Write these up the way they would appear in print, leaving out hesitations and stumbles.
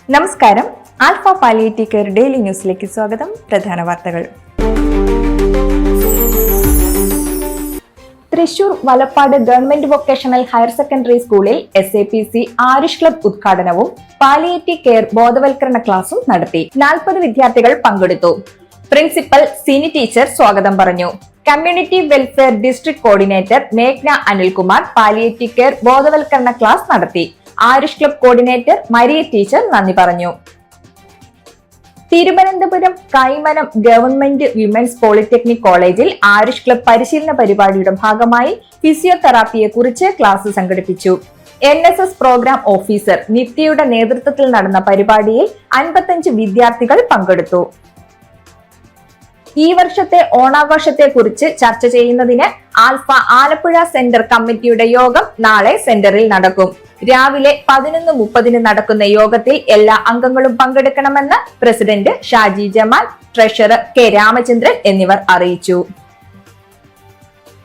നമസ്കാരം. Alpha palliative care daily ന്യൂസിലേക്ക് സ്വാഗതം. പ്രധാന വാർത്തകൾ. Thrissur Valappad government vocational higher secondary സ്കൂളിൽ SAPC ആരുഷ് ക്ലബ് ഉദ്ഘാടനവും പാലിയേറ്റീവ് കെയർ ബോധവൽക്കരണ ക്ലാസും നടത്തി. 40 വിദ്യാർത്ഥികൾ പങ്കെടുത്തു. പ്രിൻസിപ്പൽ സിനി ടീച്ചർ സ്വാഗതം പറഞ്ഞു. കമ്മ്യൂണിറ്റി വെൽഫെയർ ഡിസ്ട്രിക്ട് കോർഡിനേറ്റർ മേഘ്ന അനിൽകുമാർ പാലിയേറ്റീവ് കെയർ ബോധവൽക്കരണ ക്ലാസ് നടത്തി. Aarush club coordinator Maria teacher നന്ദി പറഞ്ഞു. Thiruvananthapuram Kaimanam government women's polytechnic കോളേജിൽ ആരുഷ് ക്ലബ് പരിശീലന പരിപാടിയുടെ ഭാഗമായി ഫിസിയോതെറാപ്പിയെ കുറിച്ച് ക്ലാസ് സംഘടിപ്പിച്ചു. NSS പ്രോഗ്രാം ഓഫീസർ നിത്യയുടെ നേതൃത്വത്തിൽ നടന്ന പരിപാടിയിൽ 55 വിദ്യാർത്ഥികൾ പങ്കെടുത്തു. ഈ വർഷത്തെ ഓണാഘോഷത്തെ കുറിച്ച് ചർച്ച ചെയ്യുന്നതിന് ആൽഫ ആലപ്പുഴ സെന്റർ കമ്മിറ്റിയുടെ യോഗം നാളെ സെന്ററിൽ നടക്കും. രാവിലെ 11:30 നടക്കുന്ന യോഗത്തിൽ എല്ലാ അംഗങ്ങളും പങ്കെടുക്കണമെന്ന് president Shaji Jamal, treasurer K Ramachandran എന്നിവർ അറിയിച്ചു.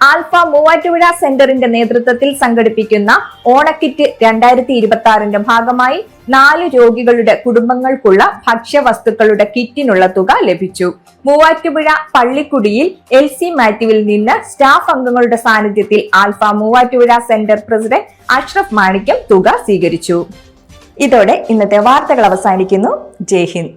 ആൽഫ മൂവാറ്റുപുഴ സെന്ററിന്റെ നേതൃത്വത്തിൽ സംഘടിപ്പിക്കുന്ന ഓണക്കിറ്റ് 2026 ഭാഗമായി 4 രോഗികളുടെ കുടുംബങ്ങൾക്കുള്ള ഭക്ഷ്യവസ്തുക്കളുടെ കിറ്റിനുള്ള തുക ലഭിച്ചു. മൂവാറ്റുപുഴ പള്ളിക്കുടിയിൽ LC മാത്യുവിൽ നിന്ന് സ്റ്റാഫ് അംഗങ്ങളുടെ സാന്നിധ്യത്തിൽ Alpha Muvattupuzha centre president Ashraf Manikyam തുക സ്വീകരിച്ചു. ഇതോടെ ഇന്നത്തെ വാർത്തകൾ അവസാനിക്കുന്നു. ജയ് ഹിന്ദ്.